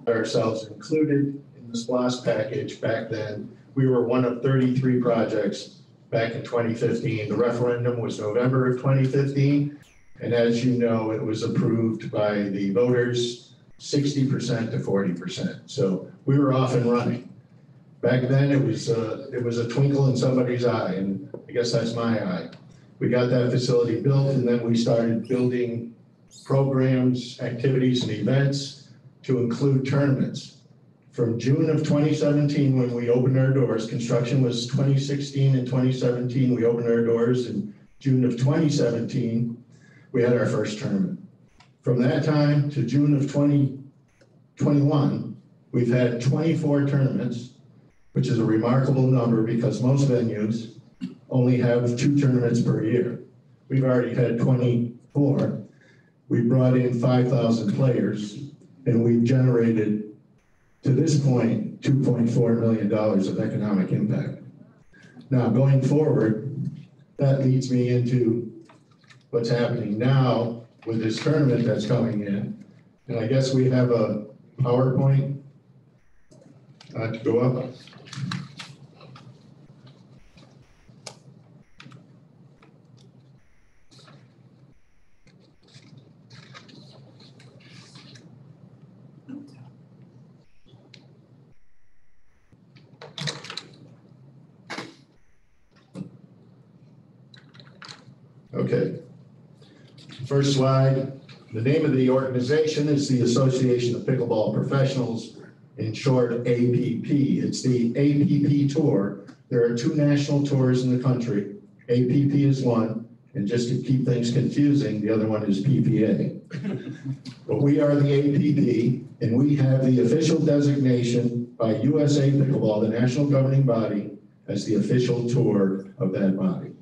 ourselves included in the SPLOST package back then. We were one of 33 projects back in 2015. The referendum was November of 2015. And as you know, it was approved by the voters 60% to 40%. So we were off and running. Back then, it was a twinkle in somebody's eye, and I guess that's my eye. We got that facility built, and then we started building programs, activities, and events to include tournaments. From June of 2017, when we opened our doors, construction was 2016 and 2017. We opened our doors in June of 2017. We had our first tournament. From that time to June of 2021, we've had 24 tournaments, which is a remarkable number because most venues only have 2 tournaments per year. We've already had 24. We brought in 5,000 players, and we've generated, to this point, $2.4 million of economic impact. Now, going forward, that leads me into what's happening now with this tournament that's coming in. And I guess we have a PowerPoint to go up. Okay. First slide. The name of the organization is the Association of Pickleball Professionals, in short, APP. It's the APP Tour. There are 2 national tours in the country. APP is one, and just to keep things confusing, the other one is PPA. But we are the APP, and we have the official designation by USA Pickleball, the national governing body, as the official tour of that body.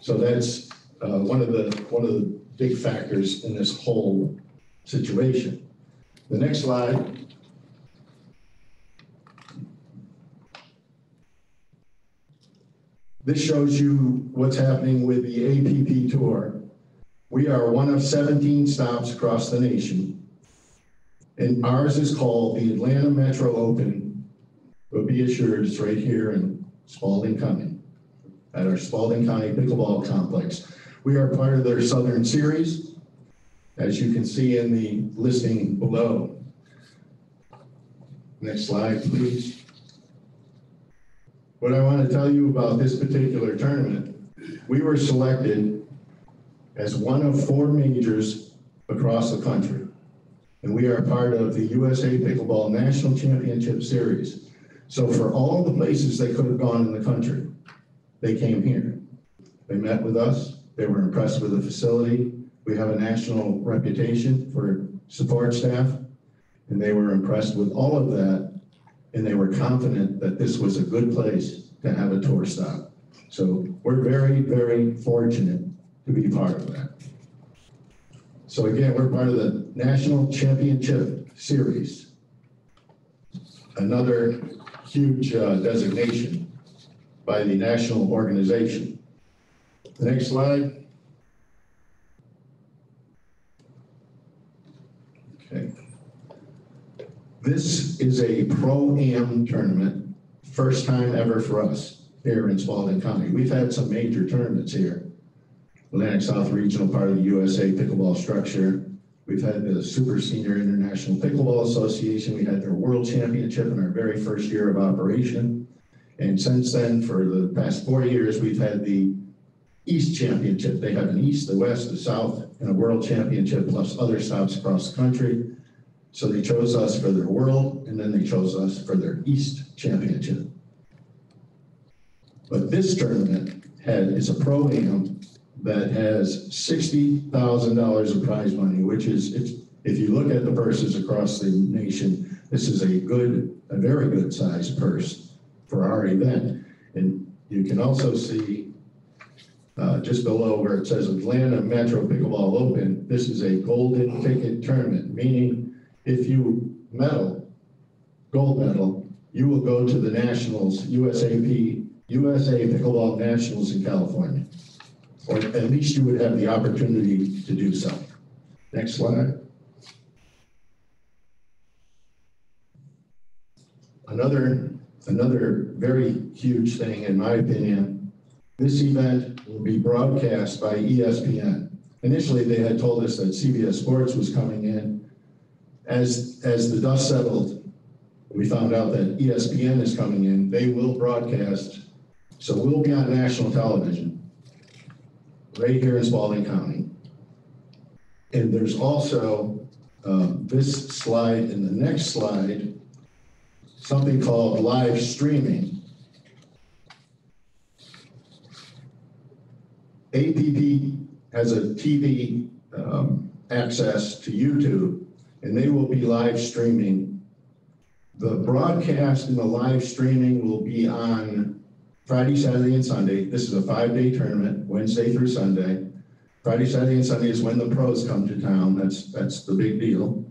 So that's one of the big factors in this whole situation. The next slide. This shows you what's happening with the APP Tour. We are one of 17 stops across the nation, and ours is called the Atlanta Metro Open, but be assured it's right here in Spalding County, at our Spalding County Pickleball Complex. We are part of their Southern Series, as you can see in the listing below. Next slide, please. What I want to tell you about this particular tournament, we were selected as one of 4 majors across the country. And we are part of the USA Pickleball National Championship Series. So for all the places they could have gone in the country, they came here. They met with us. They were impressed with the facility. We have a national reputation for support staff, and they were impressed with all of that, and they were confident that this was a good place to have a tour stop. So we're very, very fortunate to be part of that. So again, we're part of the National Championship Series, another huge designation by the national organization. The next slide. Okay. This is a Pro-Am tournament, first time ever for us here in Spalding County. We've had some major tournaments here. Atlantic South Regional, part of the USA Pickleball structure. We've had the Super Senior International Pickleball Association. We had their World Championship in our very first year of operation. And since then, for the past 4 years, we've had the East Championship. They have an East, the West, the South, and a World Championship, plus other stops across the country. So they chose us for their World, and then they chose us for their East Championship. But this tournament is a Pro-Am that has $60,000 of prize money, which is, if you look at the purses across the nation, this is a very good sized purse for our event. And you can also see just below where it says Atlanta Metro Pickleball Open, this is a golden ticket tournament, meaning if you gold medal, you will go to the Nationals, USA Pickleball Nationals in California. Or at least you would have the opportunity to do so. Next slide. Another very huge thing, in my opinion, this event will be broadcast by ESPN. Initially, they had told us that CBS Sports was coming in. As the dust settled, we found out that ESPN is coming in. They will broadcast, so we'll be on national television, right here in Spalding County. And there's also this slide and the next slide, something called live streaming. APP has a TV access to YouTube, and they will be live streaming. The broadcast and the live streaming will be on Friday, Saturday, and Sunday. This is a 5-day tournament, Wednesday through Sunday. Friday, Saturday, and Sunday is when the pros come to town. That's the big deal.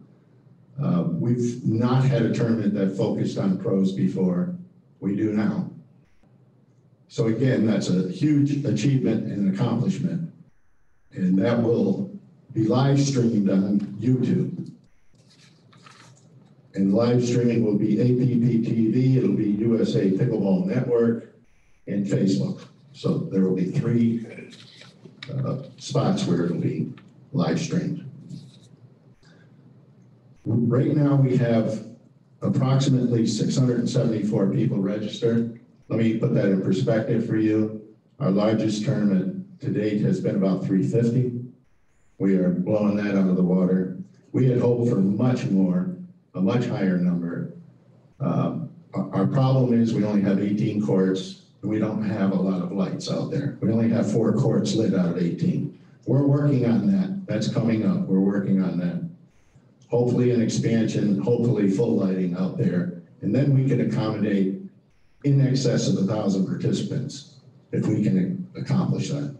We've not had a tournament that focused on pros before. We do now. So again, that's a huge achievement and an accomplishment. And that will be live streamed on YouTube. And live streaming will be APP TV, it'll be USA Pickleball Network, and Facebook. So there will be 3 spots where it'll be live streamed. Right now we have approximately 674 people registered. Let me put that in perspective for you. Our largest tournament to date has been about 350. We are blowing that out of the water. We had hoped for much more, a much higher number. Our problem is we only have 18 courts, and we don't have a lot of lights out there. We only have 4 courts lit out of 18. We're working on that. That's coming up. We're working on that. Hopefully an expansion, hopefully full lighting out there. And then we can accommodate in excess of 1,000 participants if we can accomplish that.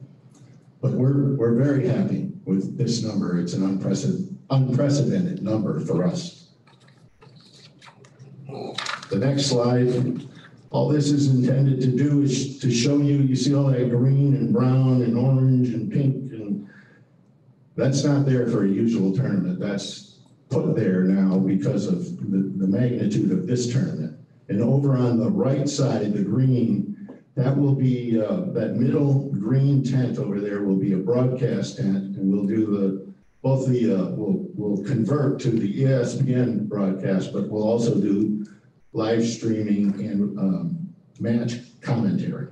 But we're very happy with this number. It's an unprecedented number for us. The next slide. All this is intended to do is to show you, you see all that green and brown and orange and pink, and that's not there for a usual tournament. That's put there now because of the magnitude of this tournament. And over on the right side, the green, that will be, that middle green tent over there will be a broadcast tent, and we'll do we'll convert to the ESPN broadcast, but we'll also do live streaming and match commentary.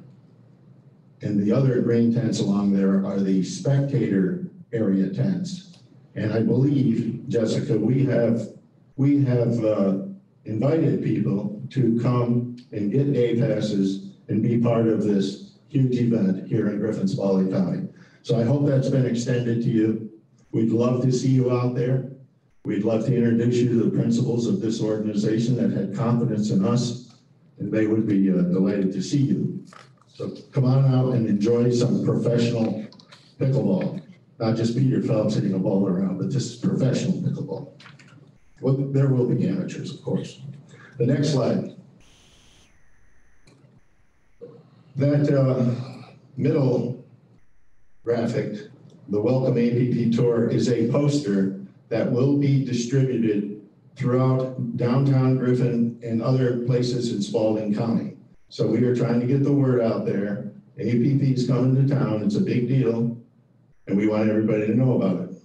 And the other green tents along there are the spectator area tents. And I believe, Jessica, we have invited people to come and get day passes and be part of this huge event here in Griffin, Spalding County. So I hope that's been extended to you. We'd love to see you out there. We'd love to introduce you to the principals of this organization that had confidence in us, and they would be delighted to see you. So come on out and enjoy some professional pickleball. Not just Peter Phelps hitting a ball around, but this is professional pickleball. Well, there will be amateurs, of course. The next slide. That middle graphic, the Welcome APP Tour, is a poster that will be distributed throughout downtown Griffin and other places in Spalding County. So we are trying to get the word out there. APP is coming to town, it's a big deal, and we want everybody to know about it.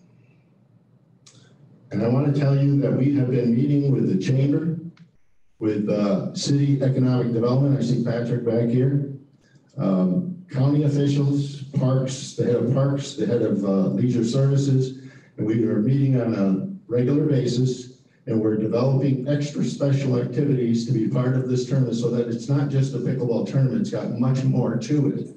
And I want to tell you that we have been meeting with the Chamber, with City Economic Development, I see Patrick back here, county officials, parks, the head of leisure services, and we are meeting on a regular basis, and we're developing extra special activities to be part of this tournament so that it's not just a pickleball tournament, it's got much more to it.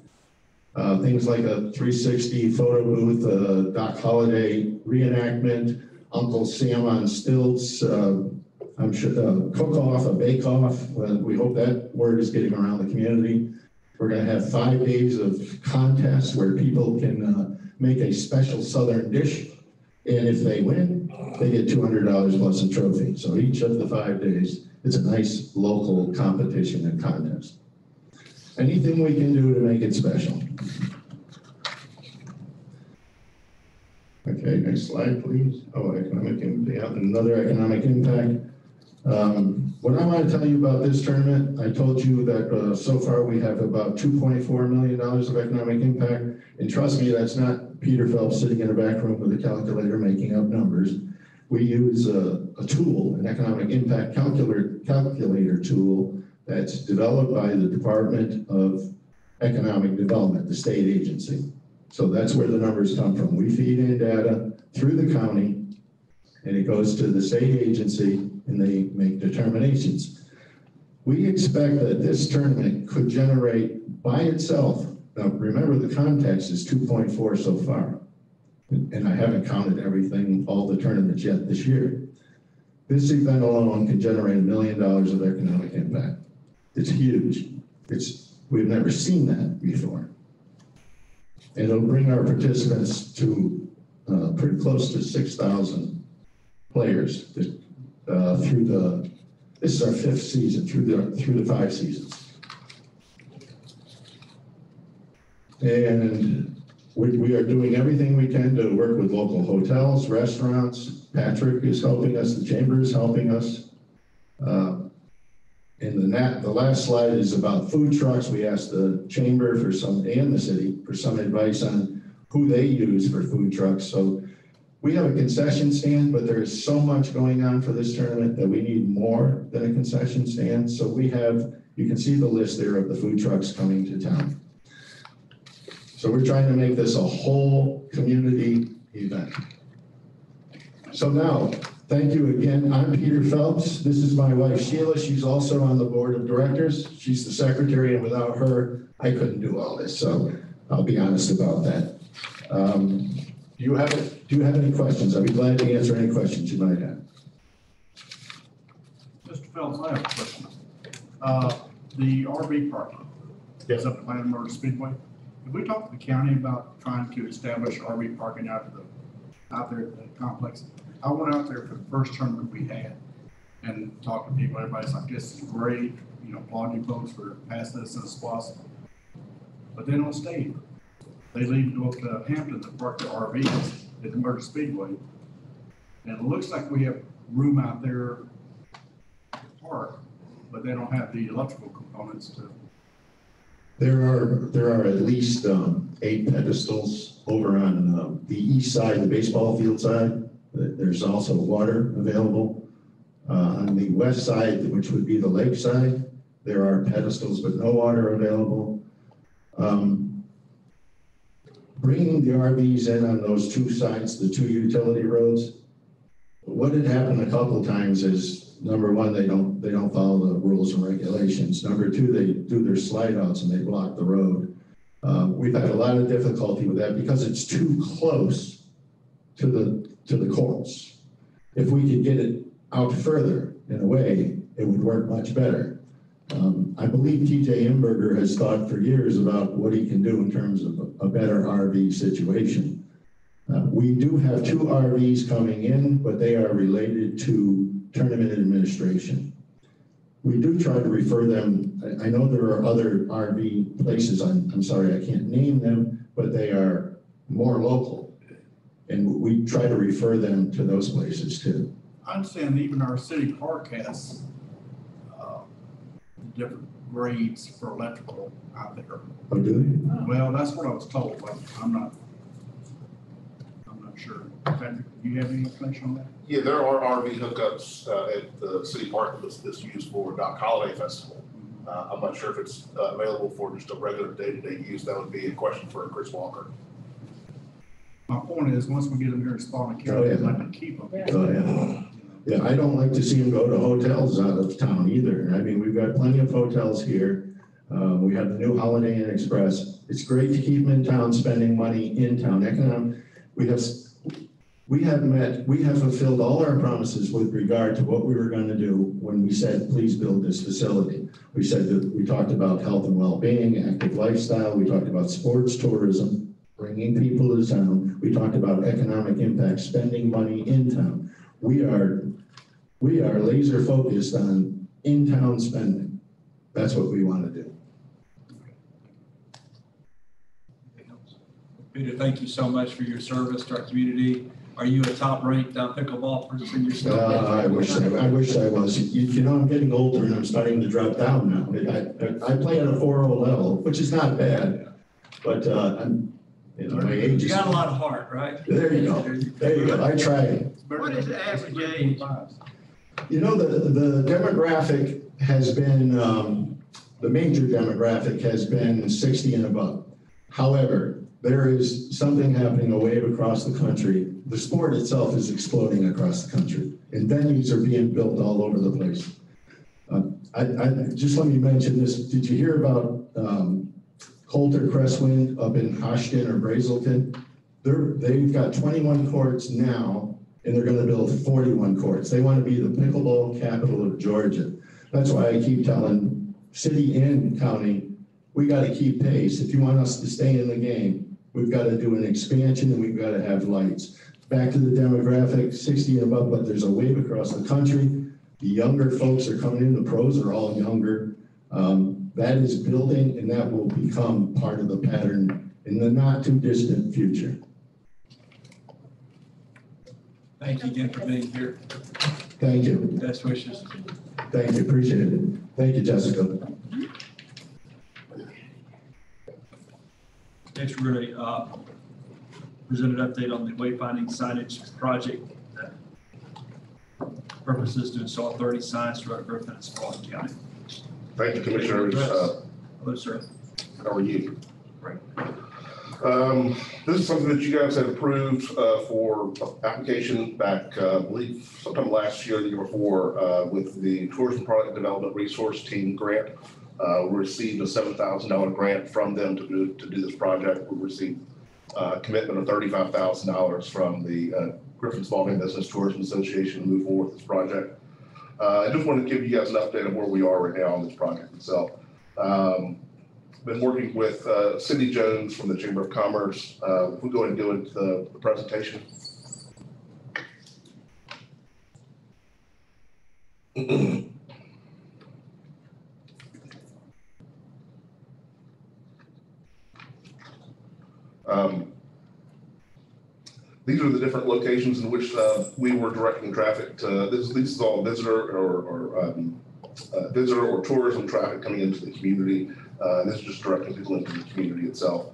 Things like a 360 photo booth, Doc Holliday reenactment, Uncle Sam on stilts, I'm sure cook-off, a bake-off. We hope that word is getting around the community. We're going to have 5 days of contests where people can make a special Southern dish. And if they win, they get $200 plus a trophy. So each of the 5 days, it's a nice local competition and contest. Anything we can do to make it special. Okay, next slide, please. Oh, economic impact, another economic impact. What I want to tell you about this tournament, I told you that so far we have about $2.4 million of economic impact. And trust me, that's not Peter Phelps sitting in a back room with a calculator making up numbers. We use a tool, an economic impact calculator tool that's developed by the Department of Economic Development, the state agency. So that's where the numbers come from. We feed in data through the county, and it goes to the state agency, and they make determinations. We expect that this tournament could generate by itself, now remember the context is 2.4 so far, and I haven't counted everything, all the tournaments yet this year. This event alone can generate $1 million of economic impact. It's huge. We've never seen that before. And it'll bring our participants to pretty close to 6,000 players through this is our 5th season, through the 5 seasons. And we are doing everything we can to work with local hotels, restaurants. Patrick is helping us, the chamber is helping us. And the last slide is about food trucks. We asked the chamber and the city for some advice on who they use for food trucks. So we have a concession stand, but there is so much going on for this tournament that we need more than a concession stand. So you can see the list there of the food trucks coming to town. So we're trying to make this a whole community event. So now, thank you again. I'm Peter Phelps. This is my wife, Sheila. She's also on the board of directors. She's the secretary, and without her, I couldn't do all this. So I'll be honest about that. Do you have any questions? I'd be glad to answer any questions you might have. Mr. Phelps, I have a question. The RV parking is up at Landmark Speedway. Have we talked to the county about trying to establish RV parking out there at the complex? I went out there for the first tournament we had and talked to people. Everybody's like, this is great. You know, applaud you folks for passing this in the spots. But they don't stay here. They leave to go up to Hampton to park their RVs at the Murder Speedway. And it looks like we have room out there to park, but they don't have the electrical components to. There are at least 8 pedestals over on the east side, the baseball field side. There's also water available. On the west side, which would be the lake side, there are pedestals but no water available. Bringing the RVs in on those 2 sides, the 2 utility roads, what had happened a couple of times is, number one, they don't follow the rules and regulations. Number 2, they do their slide outs and they block the road. We've had a lot of difficulty with that because it's too close to the courts. If we could get it out further, in a way, it would work much better. I believe T.J. Imberger has thought for years about what he can do in terms of a better RV situation. We do have 2 RVs coming in, but they are related to tournament administration. We do try to refer them. I know there are other RV places, I'm sorry, I can't name them, but they are more local. And we try to refer them to those places too. I understand even our city park has different grades for electrical out there. Oh, do they? Well, that's what I was told, but I'm not sure. Patrick, do you have any information on that? Yeah, there are RV hookups at the city park that's used for Dock Holiday Festival. I'm not sure if it's available for just a regular day-to-day use. That would be a question for Chris Walker. My point is, once we get them here in Spalding County, I'd like to keep them. Oh, yeah. Yeah, I don't like to see them go to hotels out of town either. I mean, we've got plenty of hotels here. We have the new Holiday Inn Express. It's great to keep them in town, spending money in town. We have fulfilled all our promises with regard to what we were going to do when we said, please build this facility. We said that we talked about health and well-being, active lifestyle. We talked about sports tourism, bringing people to town. We talked about economic impact, spending money in town. We are laser focused on in-town spending. That's what we want to do. Peter, thank you so much for your service to our community. Are you a top-ranked pickleball person yourself? I wish I was. You know, I'm getting older and I'm starting to drop down now. I play at a 4.0 level, which is not bad, but I'm, you know, my age You is. got a lot of heart, right? There you go. There you go. I tried. What is the average age? You know, the demographic has been, the major demographic has been 60 and above. However, there is something happening a wave across the country. The sport itself is exploding across the country, and venues are being built all over the place. Just let me mention this. Did you hear about Coulter Crestwind up in Hodgson or Brazelton? They've got 21 courts now, and they're going to build 41 courts. They want to be the pickleball capital of Georgia. That's why I keep telling city and county, we got to keep pace. If you want us to stay in the game, we've got to do an expansion and we've got to have lights. Back to the demographic, 60 and above, but there's a wave across the country. The younger folks are coming in, the pros are all younger. That is building, and that will become part of the pattern in the not too distant future. Thank you again for being here. Thank you. Best wishes. Thank you, appreciate it. Thank you, Jessica. Next, we're going to present an update on the wayfinding signage project. Purpose is to install 30 signs throughout Griffin and Spalding County. Thank you, Commissioners. Hello, sir. How are you? Great. This is something that you guys had approved for application back, I believe, sometime last year, the year before, with the Tourism Product Development Resource Team grant. We received a $7,000 grant from them to do this project. We received a commitment of $35,000 from the Griffin Spalding Business Tourism Association to move forward with this project. I just wanted to give you guys an update of where we are right now on this project itself. Been working with Cindy Jones from the Chamber of Commerce. If we go ahead and go into the presentation. These are the different locations in which we were directing traffic to. This is all visitor or tourism traffic coming into the community. This is just directing people into the community itself.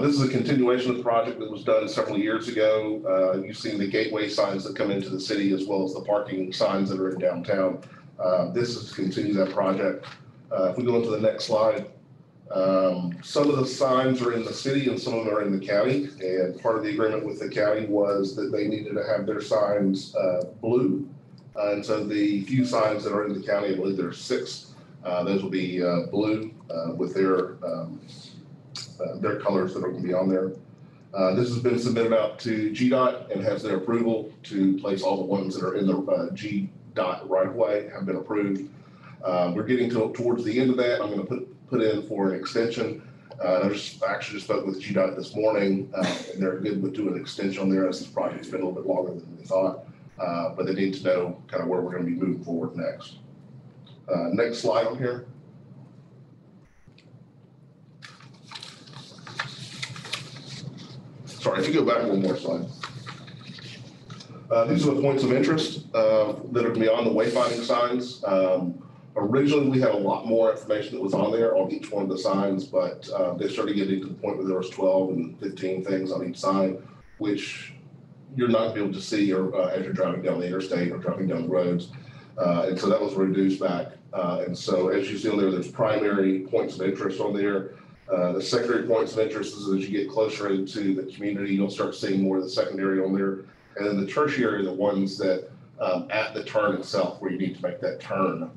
This is a continuation of the project that was done several years ago. You've seen the gateway signs that come into the city as well as the parking signs that are in downtown. This is to continue that project. If we go into the next slide, some of the signs are in the city and some of them are in the county. And part of the agreement with the county was that they needed to have their signs blue. And so the few signs that are in the county, I believe there are 6, those will be blue with their colors that are going to be on there. This has been submitted out to GDOT and has their approval to place all the ones that are in the GDOT right of way have been approved. We're getting towards the end of that. I'm going to put in for an extension. I actually just spoke with GDOT this morning, and they're good with doing an extension on there as this project's been a little bit longer than we thought. But they need to know kind of where we're going to be moving forward next. Next slide on here. Sorry, if you go back one more slide. These are the points of interest that are going to be on the wayfinding signs. Originally, we had a lot more information that was on there on each one of the signs, but they started getting to the point where there was 12 and 15 things on each sign, which you're not going to be able to see or as you're driving down the interstate or driving down the roads. And so that was reduced back. And so as you see on there, there's primary points of interest on there. The secondary points of interest is as you get closer into the community, you'll start seeing more of the secondary on there. And then the tertiary are the ones that at the turn itself, where you need to make that turn,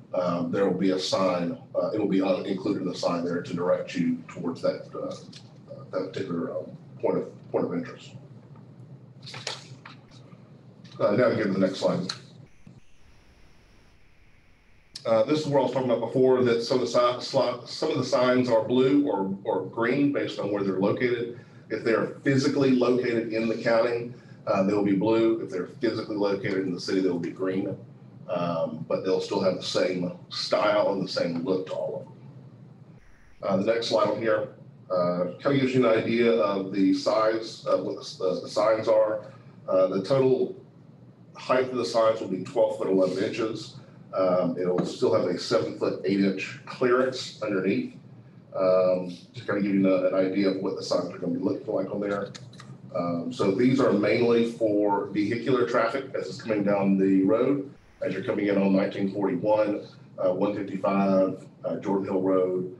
there will be a sign. It will be included in the sign there to direct you towards that that particular point of interest. Now we get to the next slide. This is where I was talking about before, that some of the signs are blue or green based on where they're located. If they're physically located in the county, they will be blue. If they're physically located in the city, they'll be green. But they'll still have the same style and the same look to all of them. The next slide on here kind of gives you an idea of the size of what the signs are. The total height of the signs will be 12 foot 11 inches. It'll still have a 7 foot 8 inch clearance underneath. Just kind of give you an idea of what the signs are going to be looking like on there. So these are mainly for vehicular traffic as it's coming down the road. As you're coming in on 1941, 155, Jordan Hill Road,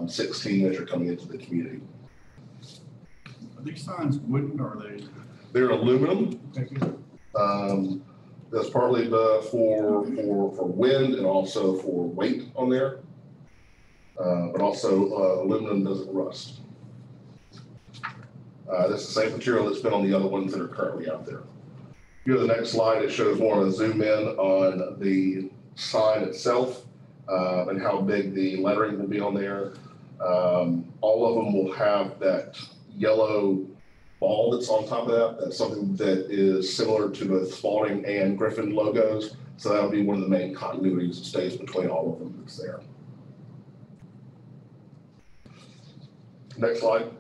16 as you're coming into the community. Are these signs wooden or are they? They're aluminum. Okay, good. That's partly for wind and also for weight on there. But also aluminum doesn't rust. This is the same material that's been on the other ones that are currently out there. Here, the next slide, it shows more of a zoom in on the sign itself and how big the lettering will be on there. All of them will have that yellow ball that's on top of that. That's something that is similar to both Spalding and Griffin logos. So that'll be one of the main continuities that stays between all of them that's there. Next slide.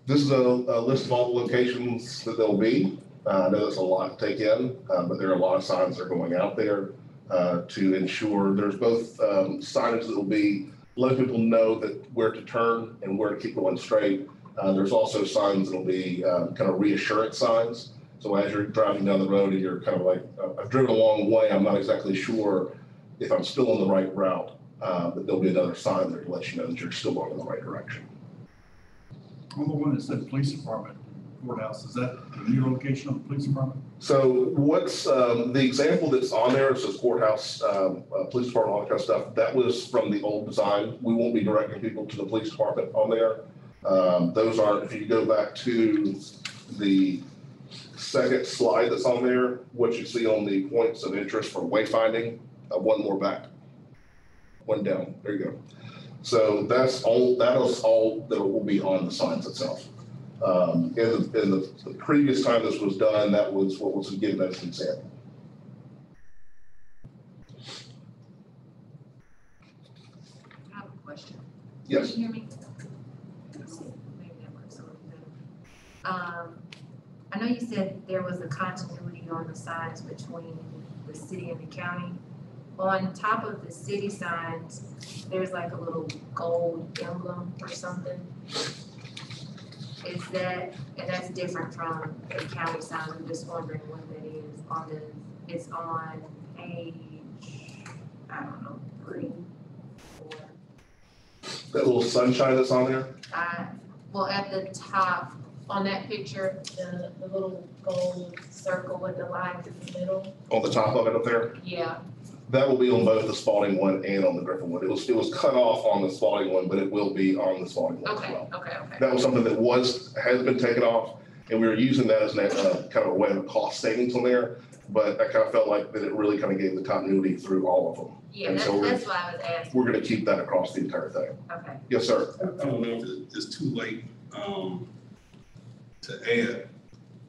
This is a list of all the locations that there'll be. I know that's a lot to take in, but there are a lot of signs that are going out there to ensure there's both signage that will be letting people know that where to turn and where to keep going straight. There's also signs that'll be kind of reassurance signs. So as you're driving down the road and you're kind of like, I've driven a long way, I'm not exactly sure if I'm still on the right route, but there'll be another sign there to let you know that you're still going in the right direction. On the one that said police department courthouse, is that the new location of the police department? So what's the example that's on there, it says courthouse, police department, all that kind of stuff. That was from the old design. We won't be directing people to the police department on there. Those are, if you go back to the second slide that's on there, what you see on the points of interest for wayfinding, one more back, one down, there you go. So that is all that will be on the signs itself. In the previous time this was done, that was what was given as an example. I have a question. Yes. Can you hear me? Maybe that works a little better. I know you said there was a continuity on the signs between the city and the county. On top of the city signs, there's like a little gold emblem or something. Is that, and that's different from the county signs, I'm just wondering what that is. It's on page, I don't know, 3, 4. That little sunshine that's on there? Well, at the top, on that picture, the little gold circle with the lines in the middle. On the top of it up there? Yeah. That will be on both the Spalding one and on the Griffin one. It was cut off on the Spalding one, but it will be on the Spalding one as well. Okay. That was something that has been taken off, and we were using that as kind of a way of cost savings on there. But I kind of felt like that it really kind of gave the continuity through all of them. Yeah, that's why I was asking. We're going to keep that across the entire thing. Okay. Yes, sir. I don't know if it's too late to add,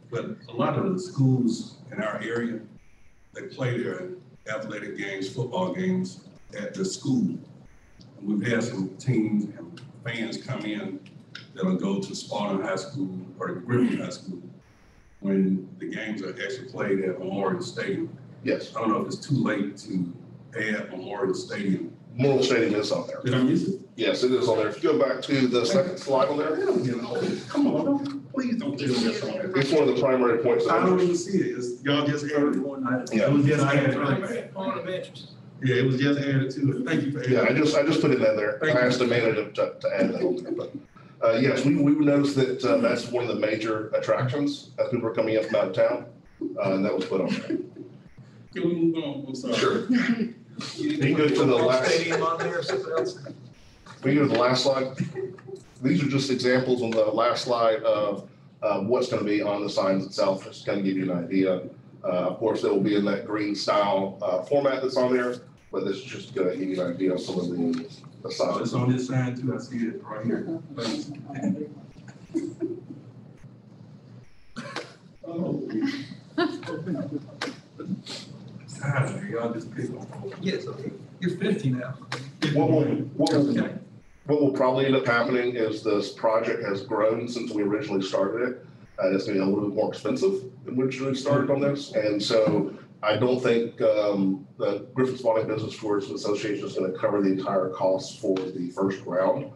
but a lot of the schools in our area, they play their athletic games, football games at the school. And we've had some teams and fans come in that'll go to Spalding High School or Griffin High School when the games are actually played at Memorial Stadium. Yes. I don't know if it's too late to add Memorial Stadium. Memorial Stadium is on there. Did I miss it? Yes, it is on there. If you go back to the second slide on there, Come on, please don't tell me that's on there. it's one of the primary points. I don't even see it. Y'all just added it. Yeah. It was just added. Yeah, it was just added to it. Thank you for adding. Yeah, I just put it in there. Thank I you. asked the manager to add that on there, but yes, we would notice that that's one of the major attractions as people are coming in from out of town, and that was put on there. Can we move on? I'm sorry. Sure. You can go to the last. Stadium on there or something else? We go to the last slide. These are just examples on the last slide of what's going to be on the signs itself, just to kind of give you an idea. Of course, they will be in that green style format that's on there, but this is just going to give you an idea of some of the Oh, signs. it's on this side too. I see it right here. Thanks. Oh. Y'all just pick on. Yes, okay. You're 50 now. What will probably end up happening is this project has grown since we originally started it. It's going to be a little bit more expensive than we originally started on this. And so I don't think the Griffin Spalding Business Tourism Association is going to cover the entire cost for the first round.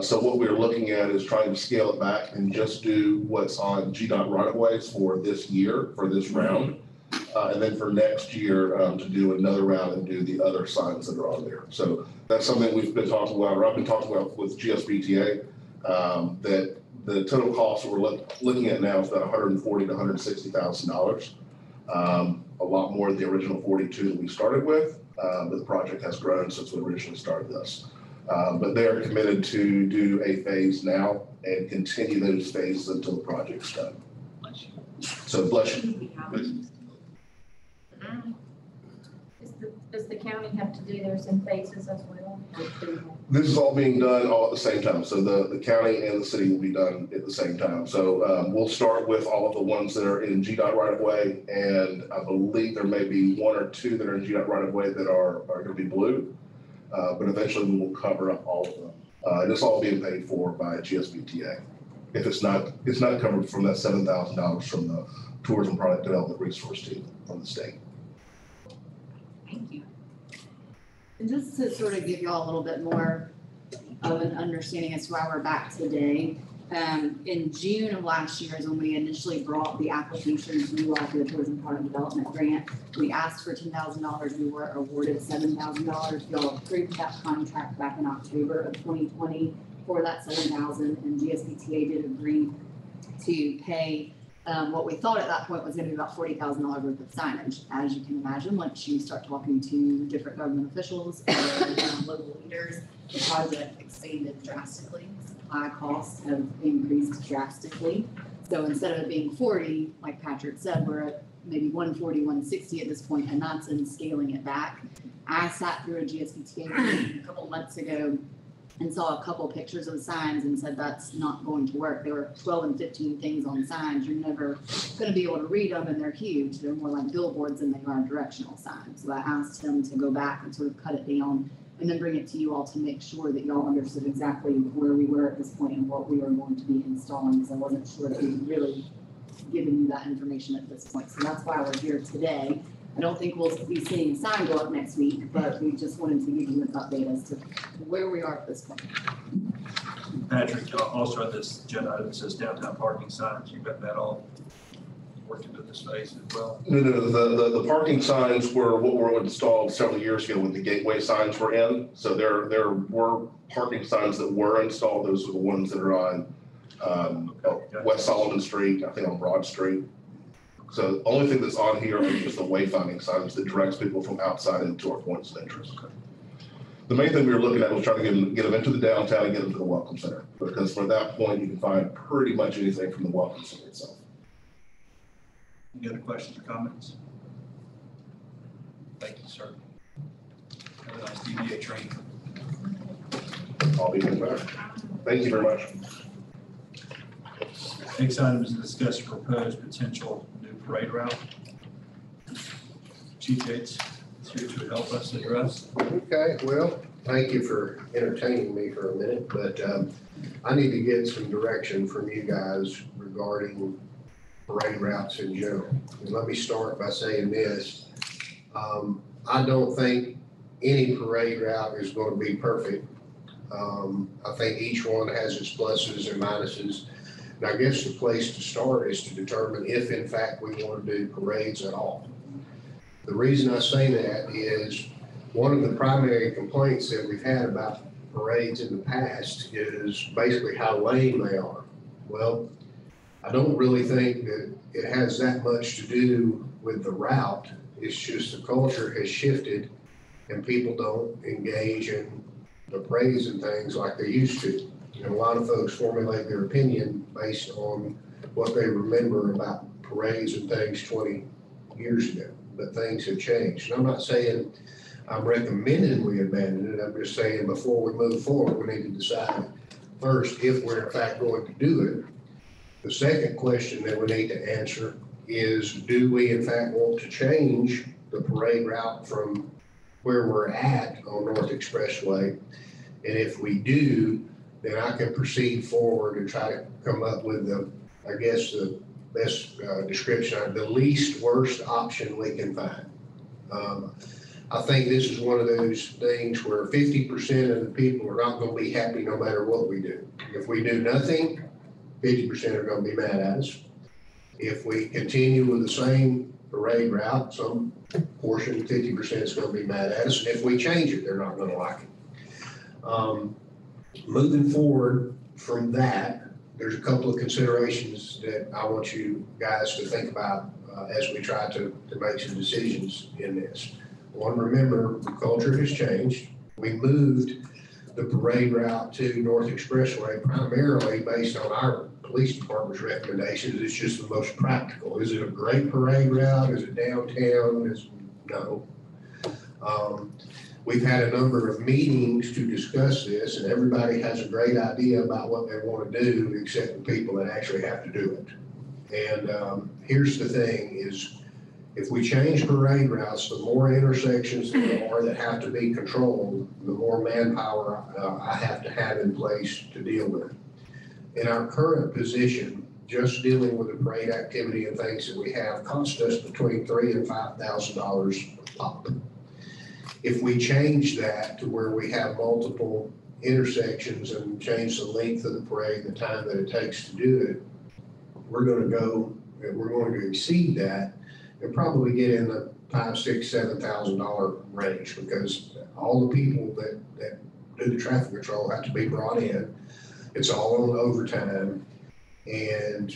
So what we're looking at is trying to scale it back and just do what's on GDOT right-of-ways for this year, for this round. And then for next year, to do another round and do the other signs that are on there. So that's something we've been talking about, or I've been talking about with GSBTA, that the total cost that we're looking at now is about $140,000 to $160,000. A lot more than the original 42 that we started with, but the project has grown since we originally started this. But they are committed to do a phase now and continue those phases until the project's done. So bless you. Does the county have to do theirs in phases as well? This is all being done all at the same time. So the county and the city will be done at the same time. So we'll start with all of the ones that are in GDOT right of way. And I believe there may be one or two that are in GDOT right of way that are going to be blue. But eventually we will cover up all of them. And it's all being paid for by GSBTA. If it's not covered from that $7,000 from the Tourism Product Development Resource Team from the state. Thank you. And just to sort of give you all a little bit more of an understanding as to why we're back today, in June of last year is when we initially brought the application to you all for the Tourism Product Development Grant. We asked for $10,000. We were awarded $7,000. Y'all approved that contract back in October of 2020 for that $7,000, and GSBTA did agree to pay what we thought at that point was going to be about $40,000 worth of signage. As you can imagine, once you start talking to different government officials and local leaders, the project expanded drastically. Supply costs have increased drastically. So instead of it being 40, like Patrick said, we're at maybe 140, 160 at this point, and that's in scaling it back. I sat through a GSBTA meeting a couple months ago and saw a couple pictures of signs and said that's not going to work. There were 12 and 15 things on signs. You're never going to be able to read them, and they're huge. They're more like billboards than they are directional signs. So I asked him to go back and sort of cut it down and then bring it to you all to make sure that y'all understood exactly where we were at this point and what we were going to be installing, because I wasn't sure that we were really giving you that information at this point. So that's why we're here today. I don't think we'll be seeing a sign go up next week, but we just wanted to give you an update as to where we are at this point. Patrick, also on this agenda item that says downtown parking signs, you've got that all worked into this phase as well? No, the parking signs were what were installed several years ago when the gateway signs were in. So there were parking signs that were installed. Those are the ones that are on West Solomon Street, I think on Broad Street. So the only thing that's on here are just the wayfinding signs that directs people from outside into our points of interest. Okay. The main thing we were looking at was trying to get them into the downtown and get them to the Welcome Center, because from that point you can find pretty much anything from the Welcome Center itself. Any other questions or comments? Thank you, sir. Have a nice DBA training. I'll be getting back. Thank you very much. Next item is to discuss proposed potential new parade route. Chief Yates is here to help us address. Okay, well, thank you for entertaining me for a minute, but I need to get some direction from you guys regarding parade routes in general. And let me start by saying this. I don't think any parade route is going to be perfect. I think each one has its pluses and minuses. And I guess the place to start is to determine if in fact we want to do parades at all. The reason I say that is one of the primary complaints that we've had about parades in the past is basically how lame they are. Well, I don't really think that it has that much to do with the route. It's just the culture has shifted and people don't engage in the parades and things like they used to. And a lot of folks formulate their opinion based on what they remember about parades and things 20 years ago, but things have changed. And I'm not saying I'm recommending we abandon it. I'm just saying before we move forward, we need to decide first if we're in fact going to do it. The second question that we need to answer is, do we in fact want to change the parade route from where we're at on North Expressway? And if we do, then I can proceed forward and try to come up with the I guess the best description, the least worst option we can find. I think this is one of those things where 50% of the people are not going to be happy no matter what we do. If we do nothing, 50% are going to be mad at us. If we continue with the same parade route, some portion, 50% is going to be mad at us. And if we change it, they're not going to like it. Moving forward from that, there's a couple of considerations that I want you guys to think about as we try to make some decisions in this. One, remember, the culture has changed. We moved the parade route to North Expressway primarily based on our police department's recommendations. It's just the most practical. Is it a great parade route? Is it downtown? No. We've had a number of meetings to discuss this, and everybody has a great idea about what they want to do, except the people that actually have to do it. And here's the thing is, if we change parade routes, the more intersections there are that have to be controlled, the more manpower I have to have in place to deal with. In our current position, just dealing with the parade activity and things that we have cost us between $3,000 and $5,000 a pop. If we change that to where we have multiple intersections and change the length of the parade, the time that it takes to do it, we're going to exceed that and probably get in the $5,000, $6,000, $7,000 range, because all the people that do the traffic control have to be brought in. It's all on overtime, and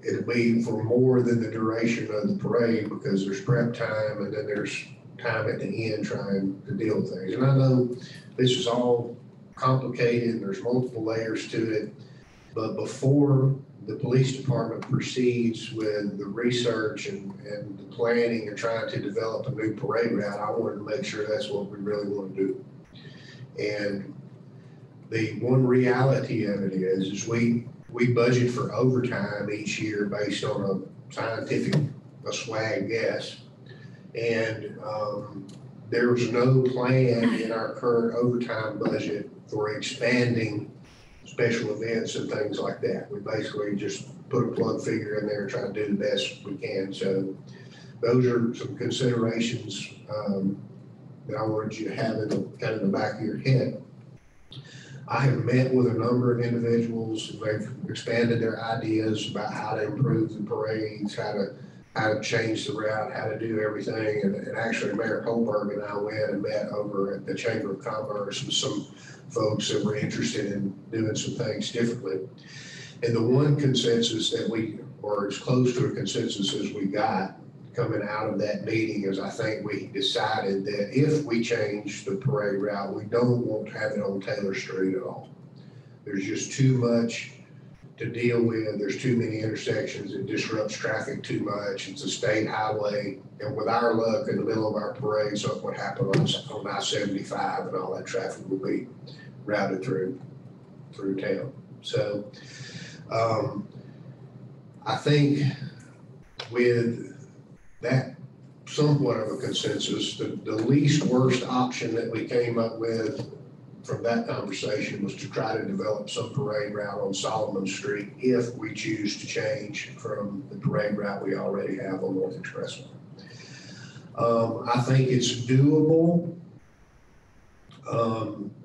it'll be for more than the duration of the parade, because there's prep time and then there's time at the end trying to deal with things. And I know this is all complicated and there's multiple layers to it, but before the police department proceeds with the research and the planning and trying to develop a new parade route, I wanted to make sure that's what we really want to do. And the one reality of it is we budget for overtime each year based on a swag guess. And there's no plan in our current overtime budget for expanding special events and things like that. We basically just put a plug figure in there and try to do the best we can. So those are some considerations that I wanted you to have in the back of your head. I have met with a number of individuals. They've expanded their ideas about how to improve the parades, how to change the route, how to do everything. And actually, Mayor Holberg and I went and met over at the Chamber of Commerce with some folks that were interested in doing some things differently. And the one consensus that or as close to a consensus as we got coming out of that meeting is, I think we decided that if we change the parade route, we don't want to have it on Taylor Street at all. There's just too much to deal with. There's too many intersections. It disrupts traffic too much. It's a state highway. And with our luck, in the middle of our parade, something would happen on I-75 and all that traffic would be routed through town. So I think with that somewhat of a consensus, the least worst option that we came up with from that conversation was to try to develop some parade route on Solomon Street if we choose to change from the parade route we already have on North Expressway. I think it's doable.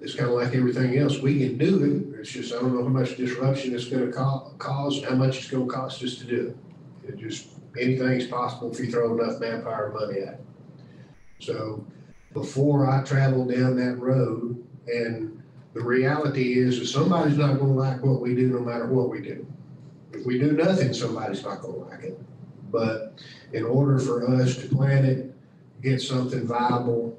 It's kind of like everything else. We can do it. It's just, I don't know how much disruption it's going to cause and how much it's going to cost us to do it. Anything's possible if you throw enough manpower and money at it. So before I travel down that road, and the reality is that somebody's not going to like what we do no matter what we do. If we do nothing, somebody's not going to like it. But in order for us to plan it, get something viable,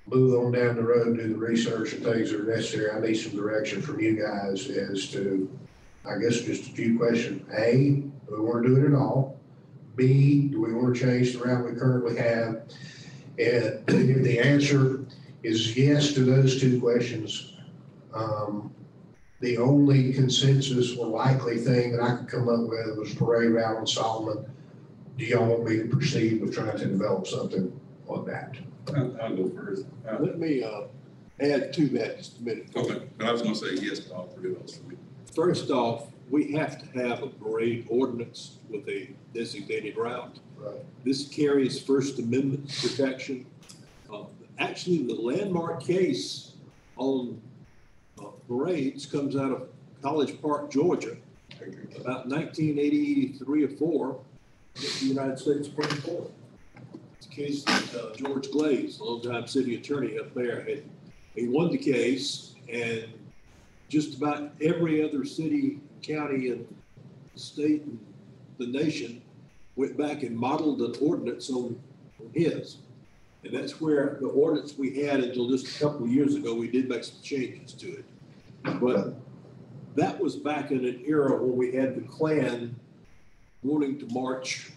move on down the road, do the research and things that are necessary, I need some direction from you guys as to, I guess, just a few questions. A, do we want to do it at all? B, do we want to change the route we currently have? And if the answer is yes to those two questions, the only consensus or likely thing that I could come up with was parade route on Solomon. Do y'all want me to proceed with trying to develop something on that? I'll go first. Let me add to that just a minute. Okay, but I was going to say yes to all three of those. First off, we have to have a parade ordinance with a designated route. Right. This carries First Amendment protection. Actually, the landmark case on parades comes out of College Park, Georgia, about 1983 or 4, with the United States Supreme Court. It's a case that George Glaze, a longtime city attorney up there, he won the case, and just about every other city, county, and state, and the nation went back and modeled an ordinance on his. And that's where the ordinance we had until just a couple of years ago, we did make some changes to it. But that was back in an era when we had the Klan wanting to march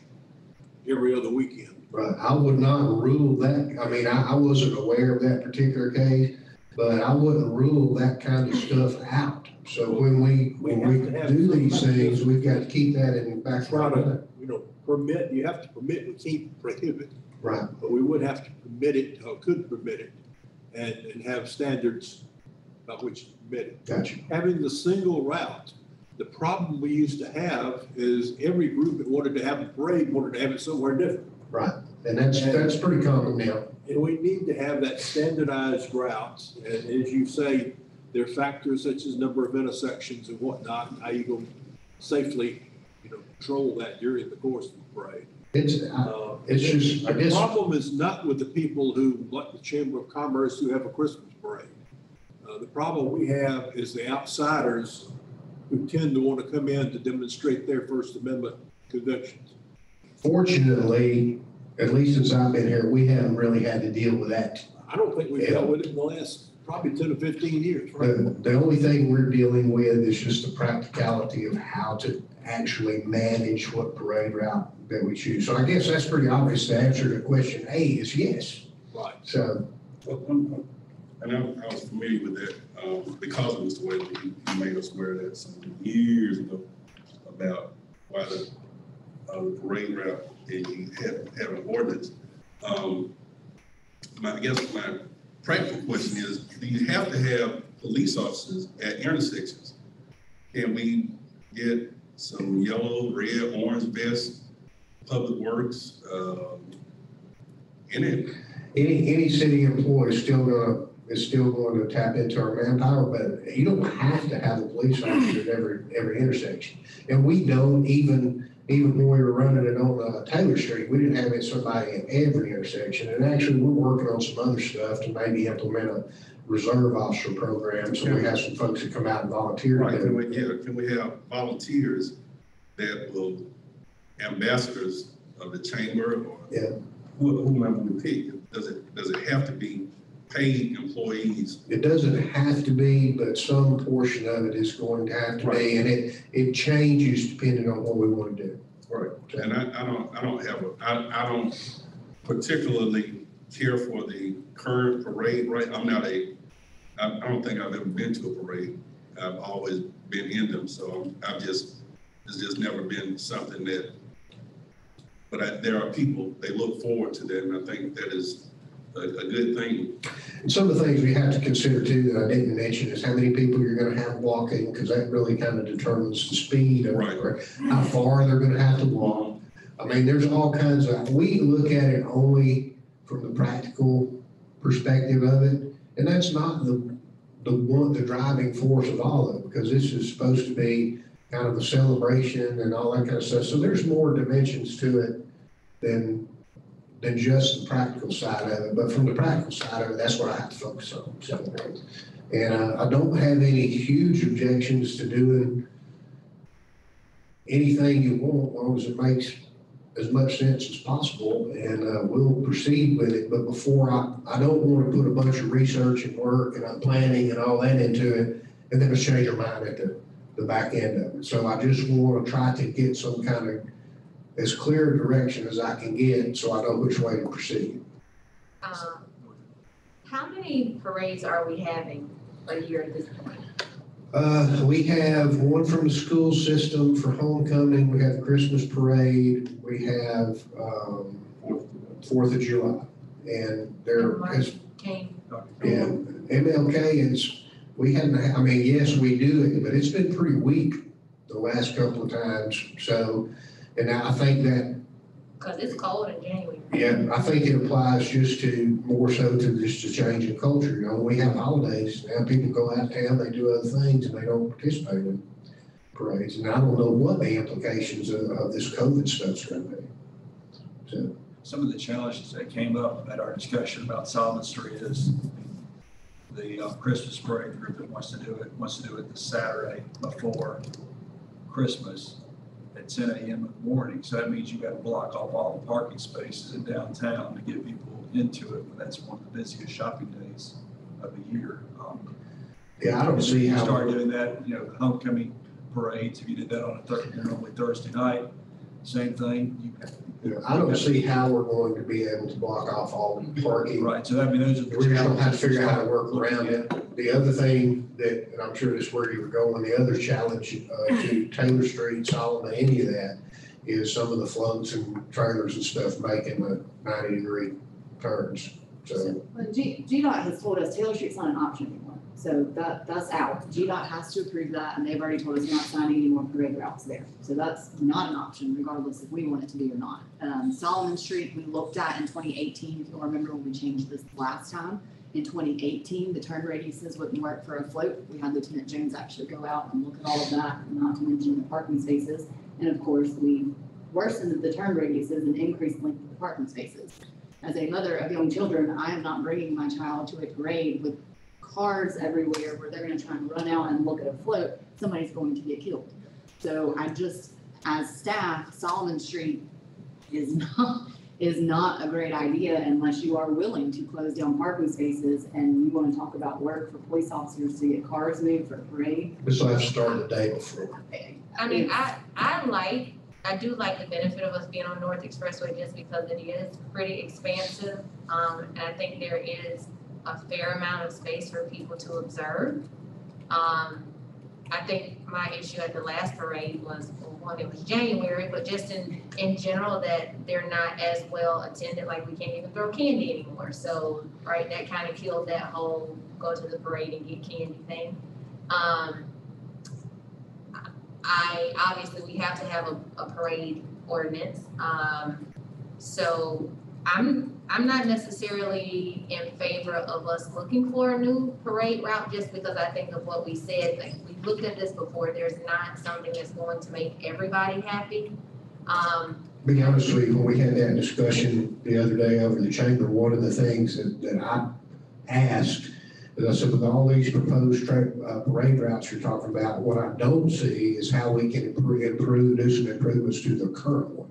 every other weekend. Right, I would not rule that, I mean, I wasn't aware of that particular case, but I wouldn't rule that kind of stuff out. So when we do these things, we've got to keep that in the back Try of to, permit, you have to permit, we can't prohibit. Right. But we would have to permit it, or could permit it, and have standards by which to permit it. Gotcha. Having the single route, the problem we used to have is every group that wanted to have a parade wanted to have it somewhere different. Right, and that's pretty common now. And we need to have that standardized route, and as you say, there are factors such as number of intersections and whatnot, and how you go safely, control that during the course of the parade. It's just, I The guess. problem is not with the people who, like the Chamber of Commerce, who have a Christmas parade. The problem we have is the outsiders who tend to want to come in to demonstrate their First Amendment convictions. Fortunately, at least since I've been here, we haven't really had to deal with that. I don't think we've dealt with it in the last probably 10 or 15 years, right? The only thing we're dealing with is just the practicality of how to actually manage what parade route that we choose. So I guess that's pretty obvious. The answer to question A is yes. Right. So. And I was familiar with that because it was the way that he made us aware of that some years ago about why the parade route and you have an ordinance. I guess my practical question is, do you have to have police officers at intersections? Can we get some yellow, red, orange vests, public works, in it? Any city employee is still going to tap into our manpower, but you don't have to have a police officer at every intersection. And we don't even when we were running it on Taylor Street, we didn't have somebody at every intersection. And actually, we're working on some other stuff to maybe implement a reserve officer program. So we have some folks that come out and volunteer. Right. Can we have volunteers that will ambassadors of the chamber or whomever we pick? Does it have to be paid employees? It doesn't have to be, but some portion of it is going to have to be, and it changes depending on what we want to do. Right. And I don't particularly care for the current parade, right? I don't think I've ever been to a parade. I've always been in them, so it's just never been something that, but there are people, they look forward to that, and I think that is a good thing. And some of the things we have to consider too that I didn't mention is how many people you're going to have walking, because that really kind of determines the speed of how far they're going to have to walk. I mean, there's all kinds of, we look at it only from the practical perspective of it, and that's not the driving force of all of it, because this is supposed to be kind of a celebration and all that kind of stuff. So there's more dimensions to it than just the practical side of it. But from the practical side of it, that's what I have to focus on. So, and I don't have any huge objections to doing anything you want, as long as it makes as much sense as possible, and we'll proceed with it. But before I don't want to put a bunch of research and work and planning and all that into it, and then just change our mind at the back end of it. So I just want to try to get some kind of as clear a direction as I can get, so I know which way to proceed. How many parades are we having a year at this point? We have one from the school system for homecoming. We have Christmas parade. We have 4th of July, and MLK is, we haven't. I mean, yes, we do it, but it's been pretty weak the last couple of times. So, and I think that, Cause it's cold in January. yeah, I think it applies just to, more so to just a change in culture. You know, we have holidays, now people go out of town, they do other things, and they don't participate in parades. And I don't know what the implications of this COVID stuff's gonna be. So, Some of the challenges that came up at our discussion about Solomon Street is the Christmas parade group that wants to do it the Saturday before Christmas at 10 a.m. in the morning. So that means you got to block off all the parking spaces in downtown to get people into it. That's one of the busiest shopping days of the year. yeah, I don't see You how. start doing that, you know, homecoming parades, if you did that on normally Thursday night, same thing. I don't see how we're going to be able to block off all the parking. Right, so I mean, those are the We're just gonna have to challenges figure out how to work looking around at. it. The other thing that, and I'm sure this is where you were going, the other challenge to Taylor Street, Solomon, any of that, is some of the floats and trailers and stuff making the 90-degree turns. So, Well, GDOT has told us Taylor Street's not an option anymore, so that's out. GDOT has to approve that, and they've already told us we're not signing any more parade routes there. So that's not an option regardless if we want it to be or not. Solomon Street, we looked at in 2018, if you'll remember when we changed this last time. In 2018, the turn radiuses wouldn't work for a float. We had Lieutenant Jones actually go out and look at all of that, not to mention the parking spaces. And of course, we worsened the turn radiuses and increased the length of the parking spaces. As a mother of young children, I am not bringing my child to a parade with cars everywhere where they're gonna try and run out and look at a float. Somebody's going to get killed. So I just, as staff, Solomon Street is not a great idea unless you are willing to close down parking spaces and you want to talk about work for police officers to get cars moved for a parade. this will have to start the day before. I mean, I do like the benefit of us being on North Expressway just because it is pretty expansive. And I think there is a fair amount of space for people to observe. I think my issue at the last parade was, well, one, it was January, but just in general that they're not as well attended, like we can't even throw candy anymore. So, right, that kind of killed that whole go to the parade and get candy thing. Obviously we have to have a parade ordinance. So I'm not necessarily in favor of us looking for a new parade route just because I think of what we said. Like, we looked at this before. There's not something that's going to make everybody happy. Be honest with you, when we had that discussion the other day over the chamber, one of the things that I asked is I said, with all these proposed parade routes you're talking about, what I don't see is how we can do some improvements to the current one.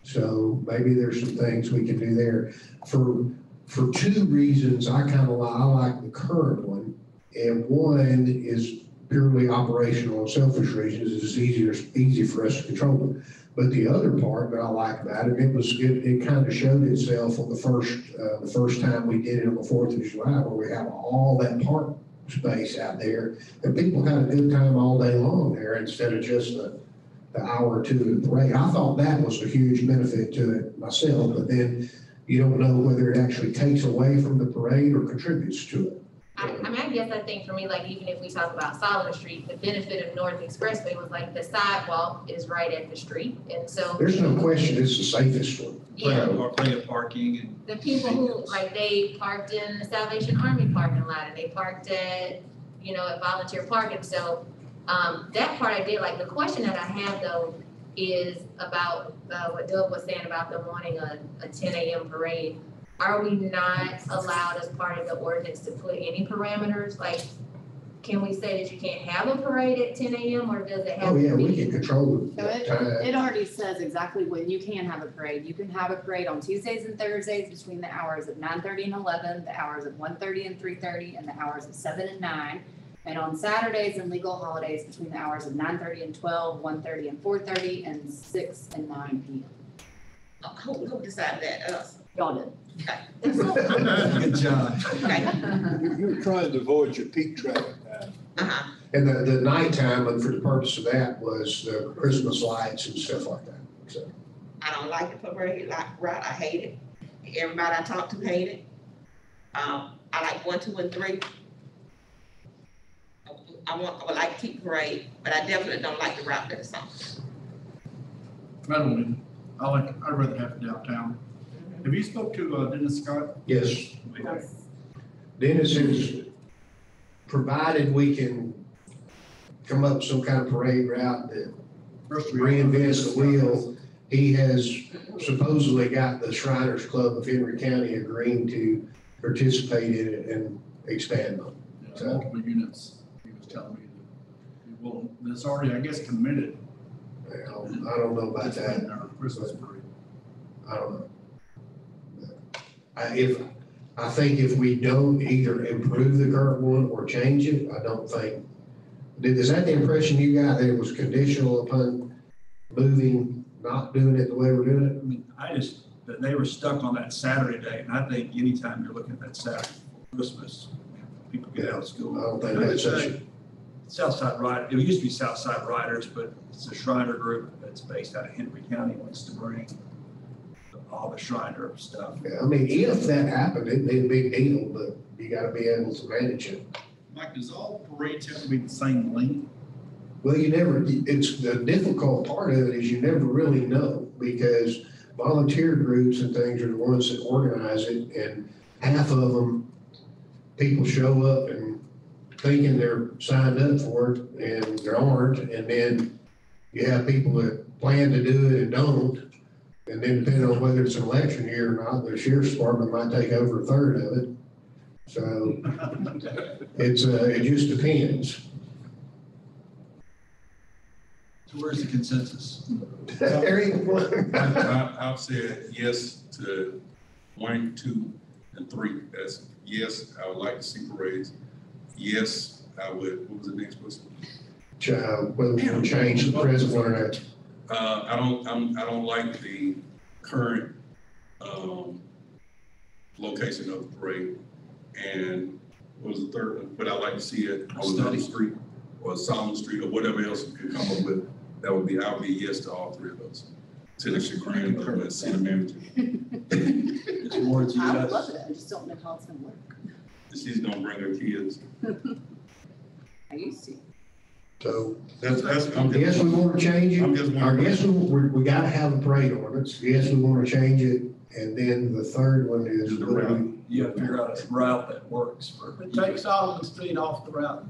So maybe there's some things we can do there. For two reasons, I like the current one, and one is purely operational and selfish reasons. It's easy for us to control it. But the other part that I like about it, it kind of showed itself on the first time we did it on the 4th of July, where we have all that park space out there, and people had a good time all day long there instead of just the hour or two of the parade. I thought that was a huge benefit to it myself, but then you don't know whether it actually takes away from the parade or contributes to it. I guess I think for me, like, even if we talk about Solomon Street, the benefit of North Expressway was like the sidewalk is right at the street. And so There's no question it's the safest one. yeah, Plenty of parking and. the people who, like, they parked in the Salvation Army parking lot and they parked at volunteer parking. So that part I did like. The question that I have though is about what Doug was saying about them wanting a 10 a.m. parade. Are we not allowed as part of the ordinance to put any parameters? Like, can we say that you can't have a parade at 10 a.m. or does it have Oh, yeah, to be? we can control So the time. it already says exactly when you can have a parade. You can have a parade on Tuesdays and Thursdays between the hours of 9:30 and 11, the hours of 1:30 and 3:30, and the hours of 7 and 9. And on Saturdays and legal holidays between the hours of 9:30 and 12, 1:30 and 4:30, and 6 and 9 p.m. Who decided that? Us? Y'all did. Good job. Okay. You're trying to avoid your peak traffic time. And the nighttime, and for the purpose of that, was the Christmas lights and stuff like that, so. I don't like the parade route. I hate it. Everybody I talk to hate it. I like 1, 2, and 3. I would like to keep parade, but I definitely don't like the route that it's on. I don't either. I'd rather have it downtown. Have you spoke to Dennis Scott? Yes, We have- Dennis is, provided we can come up with some kind of parade route that First reinvents the wheel. He has supposedly got the Shriners Club of Henry County agreeing to participate in it and expand on it. Multiple units, he was telling me that, well, it's already, I guess, committed. I don't know about that. In our Christmas parade. I don't know. I think if we don't either improve the current one or change it, I don't think, is that the impression you got, that it was conditional upon moving, not doing it the way we're doing it? I mean, that they were stuck on that Saturday date, and I think anytime you're looking at that Saturday before Christmas, people get out of school. I don't think that's such a, Southside Riders, it used to be Southside Riders, but it's a Shriner group that's based out of Henry County, wants to bring all the Shriner stuff. yeah, I mean, if that happened, it'd be a big deal, but you gotta be able to manage it. Mike, does all parades have to be the same length? Well, you never, it's, the difficult part of it is you never really know, because volunteer groups and things are the ones that organize it, and half of them, people show up and thinking they're signed up for it, and they aren't, and then you have people that plan to do it and don't, and then depending on whether it's an election year or not, the sheriff's department might take over a third of it. So it's, it just depends. So where's the consensus? I've said yes to 1, 2, and 3. That's yes, I would like to see parades. Yes, I would, what was the next question? Whether we can change the present one or not. I don't like the current, location of the parade. And what was the third one? But I like to see it on another street or Solomon Street or whatever else you could come up with. That would be, I would be yes to all 3 of those. To the chagrin of the city manager. It's wards you I would guys. love it, I just don't know how it's gonna work. She's gonna bring her kids. I used to. So That's, I guess we want to change I'm it. just I wondering. guess we gotta have a parade ordinance. Yes, we want to change it. And then the third one is The route. You have to figure out a route that works for. It takes Solomon Street off the route.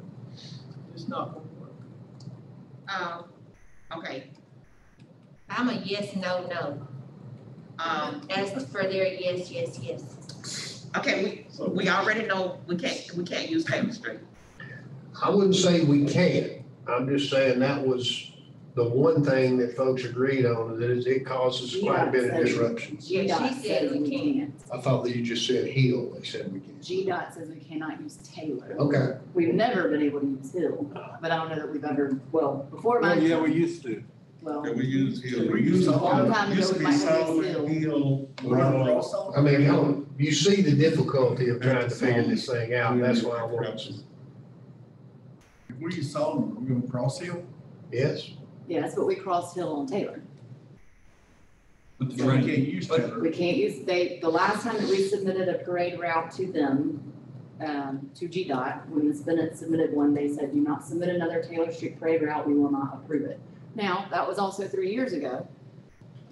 It's not gonna work. Okay, I'm a yes, no, no. As for their yes, yes, yes. okay, we already know we can't use Taylor Street. I wouldn't say we can't. I'm just saying that was the one thing that folks agreed on, that is it causes quite a bit of disruptions. Yeah, GDOT she said says we we can't. I thought that you just said Hill. They said we can't. GDOT says we cannot use Taylor. Okay. We've never been able to use Hill, but I don't know that we've ever, well, before my. Yeah, we used to. Well, Can we use Hill? We use a long time ago, used to we be might have Solomon used Hill. I mean, you see the difficulty of trying to figure this thing out. And that's why I want to. If we use Solomon, we're gonna cross Hill? Yes. yes, but we crossed Hill on Taylor. With the So we rain. can't use Taylor. We can't use, the last time that we submitted a parade route to them, to GDOT, when Ms. Bennett submitted one, they said, do not submit another Taylor Street parade route, we will not approve it. Now, that was also 3 years ago,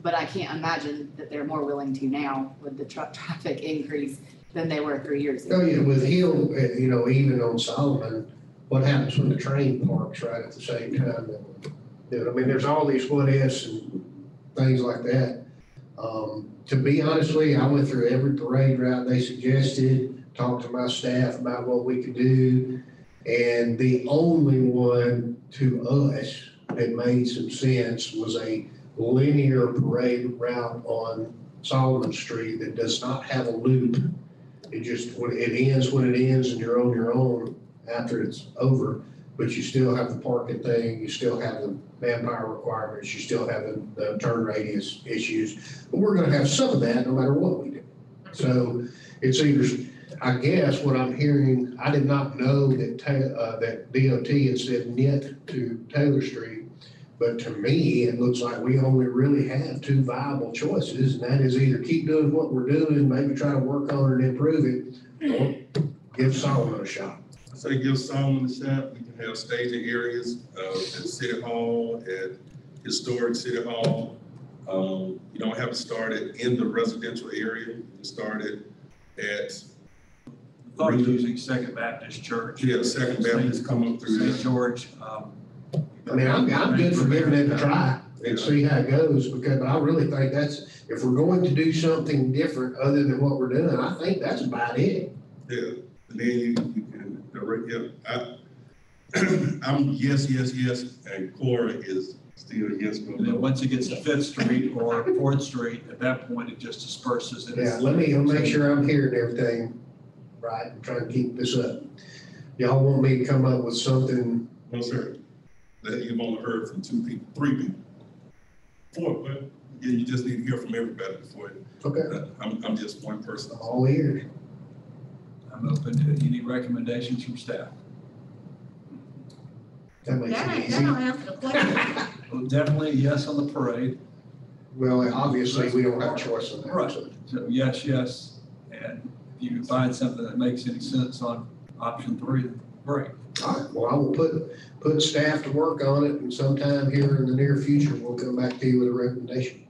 but I can't imagine that they're more willing to now with the truck traffic increase than they were 3 years Oh, ago. yeah, with Hill, you know, even on Solomon, what happens when the train parks right at the same time? You know, I mean, there's all these what ifs and things like that. To be honestly, I went through every parade route they suggested, talked to my staff about what we could do. And the only one to us that made some sense was a linear parade route on Solomon Street that does not have a loop. It just, it ends when it ends and you're on your own after it's over, but you still have the parking thing, you still have the manpower requirements, you still have the turn radius issues. But we're gonna have some of that no matter what we do. So it's either, I guess what I'm hearing, I did not know that that DOT had said net to Taylor Street. But to me, it looks like we only really have 2 viable choices, and that is either keep doing what we're doing, maybe try to work on it and improve it, or give Solomon a shot. So give Solomon a shot. We can have staging areas at City Hall, at historic City Hall. You don't have to start it in the residential area. You can start it at. Thought of using Second Baptist Church. Yeah, Second Baptist come up through St. there. George. I mean, I'm good for giving it a try and see how it goes, because I really think that's, if we're going to do something different other than what we're doing, I think that's about it. Yeah, and then you can direct, I'm yes, and Cora is still yes. And then once it gets to Fifth Street or Fourth Street, at that point, it just disperses. Yeah, let me make sure I'm hearing everything right and trying to keep this up. Y'all want me to come up with something? No, sir. That you've only heard from 2 people, 3 people. 4, but yeah, you just need to hear from everybody before. Okay. I'm just one person. All ears. I'm open to any recommendations from staff. That makes it That easy. don't answer the question. Well, definitely yes on the parade. Well, obviously, we don't have a choice on that. Right. So. So yes, and if you can find something that makes any sense on option 3, great. All right, well, I will put staff to work on it, and sometime here in the near future, we'll come back to you with a recommendation.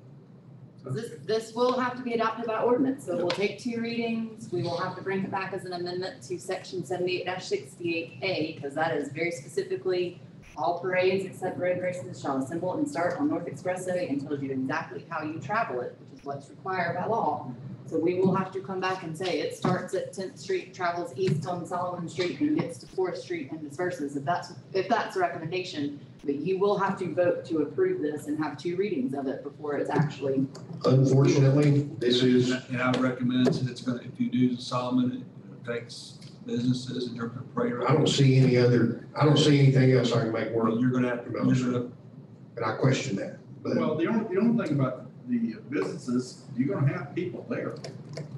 This will have to be adopted by ordinance, so it will take 2 readings. We will have to bring it back as an amendment to section 78-68A, because that is very specifically all parades except road races shall assemble and start on North Expressway and tells you exactly how you travel it, which is what's required by law. So we will have to come back and say it starts at 10th Street, travels east on Solomon Street and gets to 4th Street and disperses, if that's a recommendation. But you will have to vote to approve this and have 2 readings of it before it's actually. Unfortunately, this is, And I would recommend that it's gonna, if you do the Solomon, it affects businesses in terms of parade. I don't see anything else I can make work, You're gonna have to, and I question that. But Well, the only thing about the businesses, you're gonna have people there.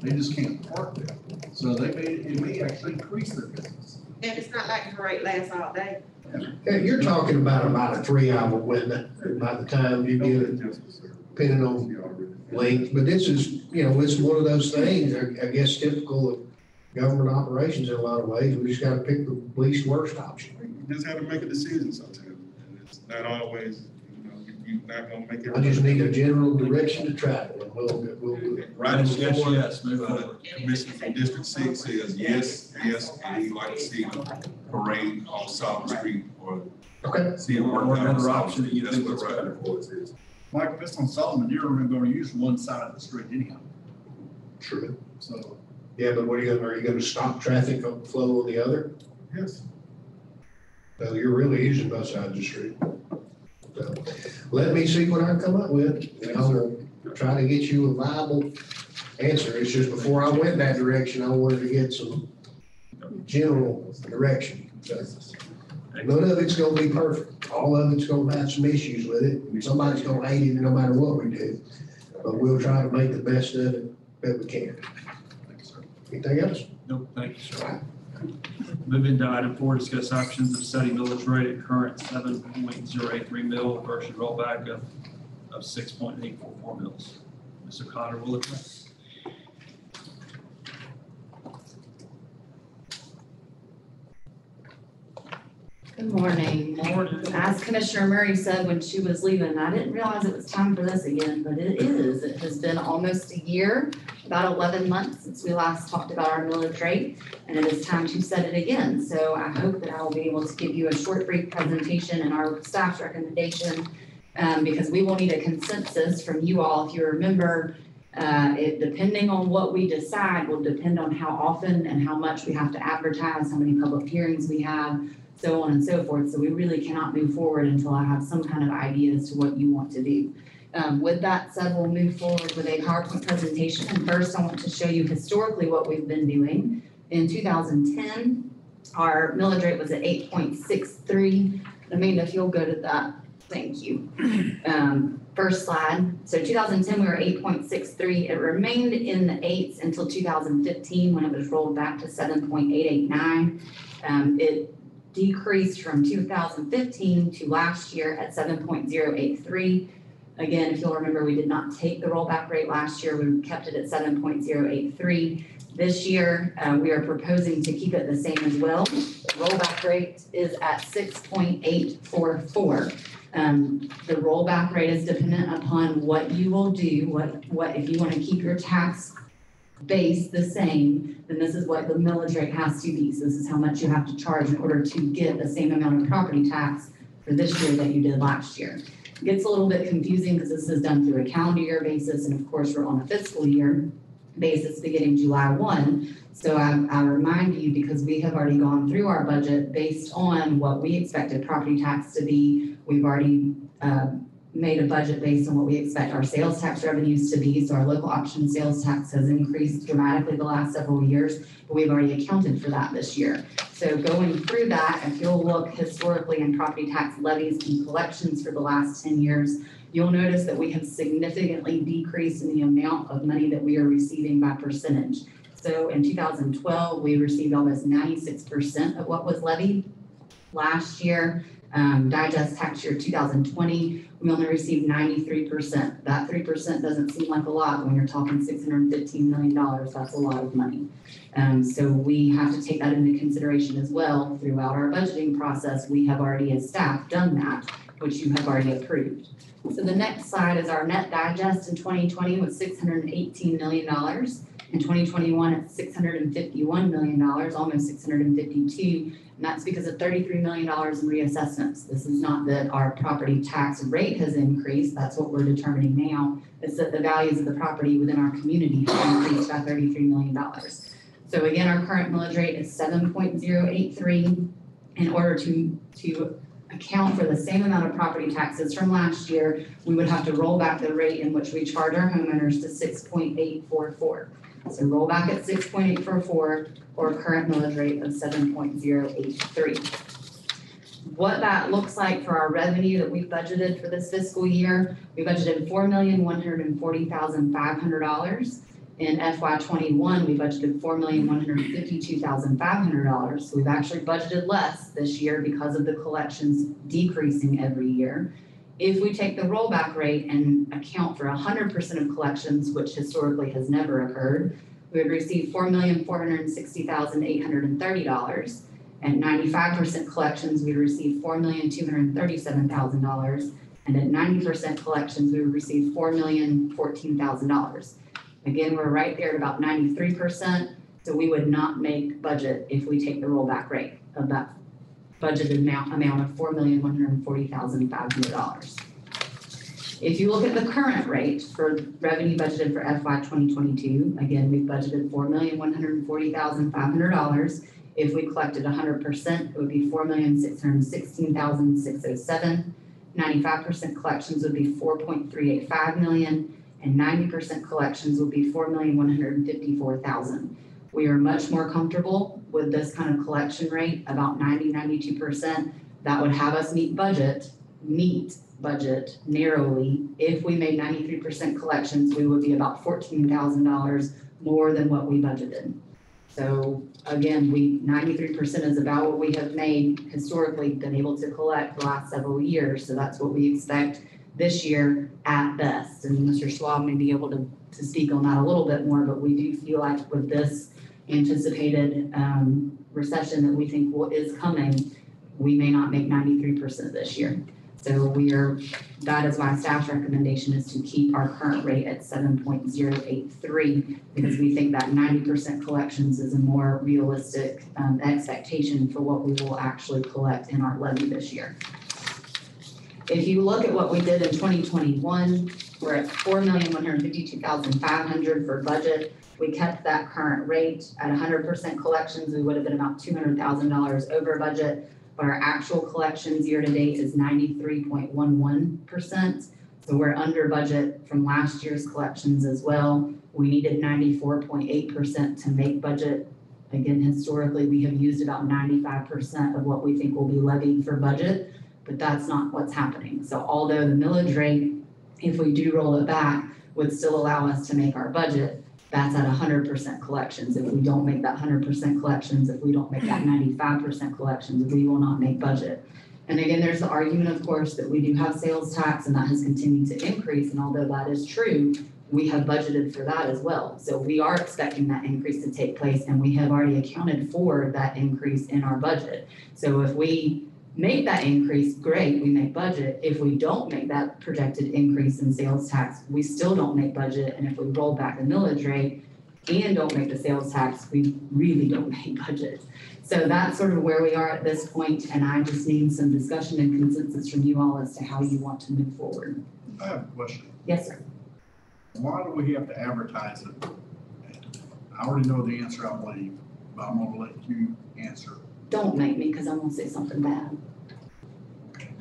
They just can't park there. So it may actually increase their business. And it's not like the parade lasts all day. yeah, you're talking about a 3-hour window by the time you get it, depending on length. But this is, it's one of those things, I guess, typical of government operations in a lot of ways. We just gotta pick the least worst option. You just have to make a decision sometimes, and it's not always, you're not gonna make it. I just need a general direction to travel, and we'll do it. Right yes, before, yes, move forward. Commissioner from District 6 says yes, and he'd like to see a parade on Solomon Street or Okay. see it work Or out. another on option Solomon that you Street. think That's looks what better. right before it is. Like if it's on Solomon, you're only gonna use one side of the street anyhow. True. So Yeah, but are you gonna stop traffic flow on the other? Yes. So you're really using both sides of the street. So, let me see what I come up with, and I will try to get you a viable answer. It's just before I went that direction, I wanted to get some general direction. So, none of it's gonna be perfect. All of it's gonna have some issues with it. Somebody's gonna hate it no matter what we do. But we'll try to make the best of it that we can. Anything else? Nope, thank you, sir. Moving to item 4, discuss options of setting millage rate at current 7.083 mil versus rollback of 6.844 mils. Mr. Connor will address. Good morning. As Commissioner Murray said when she was leaving, I didn't realize it was time for this again, but it is. It has been almost a year, about 11 months since we last talked about our millage rate, and it is time to set it again. So I hope that I will be able to give you a short, brief presentation and our staff's recommendation, because we will need a consensus from you all. If you remember, depending on what we decide will depend on how often and how much we have to advertise, how many public hearings we have, so on and so forth. So we really cannot move forward until I have some kind of idea as to what you want to do. With that said, we'll move forward with a PowerPoint presentation. And first, I want to show you historically what we've been doing. In 2010, our millage rate was at 8.63. Amanda, if you'll go to that, thank you. First slide. So 2010, we were 8.63. It remained in the 8s until 2015 when it was rolled back to 7.889. It decreased from 2015 to last year at 7.083. Again, if you'll remember, we did not take the rollback rate last year. We kept it at 7.083. This year, we are proposing to keep it the same as well. The rollback rate is at 6.844. The rollback rate is dependent upon what you will do, what if you want to keep your tax base the same, then this is what the millage rate has to be. So this is how much you have to charge in order to get the same amount of property tax for this year that you did last year. It gets a little bit confusing because this is done through a calendar year basis, and of course, we're on a fiscal year basis beginning July 1. So I remind you, because we have already gone through our budget based on what we expected property tax to be. We've already made a budget based on what we expect our sales tax revenues to be. So our local option sales tax has increased dramatically the last several years, but we've already accounted for that this year. So going through that, if you'll look historically in property tax levies and collections for the last 10 years, you'll notice that we have significantly decreased in the amount of money that we are receiving by percentage. So in 2012, we received almost 96% of what was levied. Last year, digest tax year 2020, we only received 93%. That 3% doesn't seem like a lot when you're talking $615 million. That's a lot of money. So we have to take that into consideration as well throughout our budgeting process. We have already, as staff, done that, which you have already approved. So the next slide is our net digest in 2020 was $618 million. In 2021, it's $651 million, almost 652, and that's because of $33 million in reassessments. This is not that our property tax rate has increased. That's what we're determining now. It's that the values of the property within our community have increased by $33 million. So again, our current millage rate is 7.083. In order to account for the same amount of property taxes from last year, we would have to roll back the rate in which we charge our homeowners to 6.844. So roll back at 6.844 or current millage rate of 7.083. What that looks like for our revenue that we've budgeted for this fiscal year, we budgeted $4,140,500. In FY21, we budgeted $4,152,500. So we've actually budgeted less this year because of the collections decreasing every year. If we take the rollback rate and account for 100% of collections, which historically has never occurred, we would receive $4,460,830. At 95% collections, we would receive $4,237,000. And at 90% collections, we would receive $4,014,000. Again, we're right there at about 93%, so we would not make budget if we take the rollback rate of that budgeted amount of $4,140,500. If you look at the current rate for revenue budgeted for FY 2022, again, we've budgeted $4,140,500. If we collected 100%, it would be $4,616,607. 95% collections would be $4.385 million. And 90% collections would be $4,154,000. We are much more comfortable with this kind of collection rate, about 92%. That would have us meet budget narrowly. If we made 93% collections, we would be about $14,000 more than what we budgeted. So again, 93% is about what we have made historically been able to collect the last several years. So that's what we expect this year at best. And Mr. Schwab may be able to speak on that a little bit more, but we do feel like with this anticipated recession that we think is coming, we may not make 93% this year. So that is why staff's recommendation is to keep our current rate at 7.083, because we think that 90% collections is a more realistic expectation for what we will actually collect in our levy this year. If you look at what we did in 2021, we're at $4,152,500 for budget. We kept that current rate at 100% collections. We would have been about $200,000 over budget, but our actual collections year to date is 93.11%. So we're under budget from last year's collections as well. We needed 94.8% to make budget. Again, historically, we have used about 95% of what we think will be levied for budget, but that's not what's happening. So although the millage rate, if we do roll it back, would still allow us to make our budget, that's at 100% collections. If we don't make that 100% collections, if we don't make that 95% collections, we will not make budget. And again, there's the argument, of course, that we do have sales tax and that has continued to increase. And although that is true, we have budgeted for that as well. So we are expecting that increase to take place, and we have already accounted for that increase in our budget. So if we make that increase, great, we make budget. If we don't make that projected increase in sales tax, we still don't make budget. And if we roll back the millage rate and don't make the sales tax, we really don't make budget. So that's sort of where we are at this point, and I just need some discussion and consensus from you all as to how you want to move forward. I have a question. Yes, sir. Why do we have to advertise it? I already know the answer, I believe, but I'm gonna let you answer. Don't make me, because I'm gonna say something bad.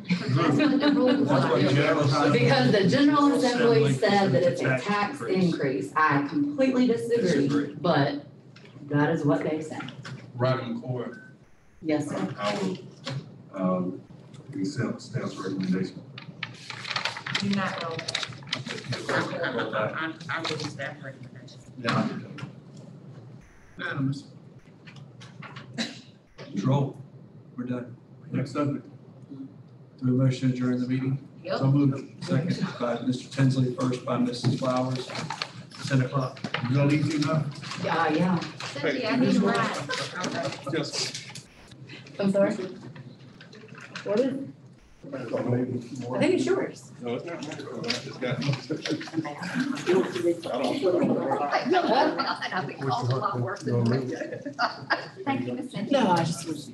That's what the rules That's what are. you advertise. Because the General Assembly said that it's a Tax tax increase. increase. I completely disagree, Disagree. but that is what they said. Roger McCoy, Yes, sir. I will, accept staff's recommendation. Do not roll. I'm with the staff recommendation. Yeah. Unanimous. Control. We're done. Next subject. Do a motion to adjourn the meeting? Yep. So moved. Second by Mr. Tinsley, first by Mrs. Flowers. 10:00. You gonna leave you enough? Yeah. Cynthia, I need a ride. Just I'm sorry? What is it? I think it's yours. No, it's not mine. I just got. I think all a lot worse than. Thank you, Miss Cynthia. No, I just was.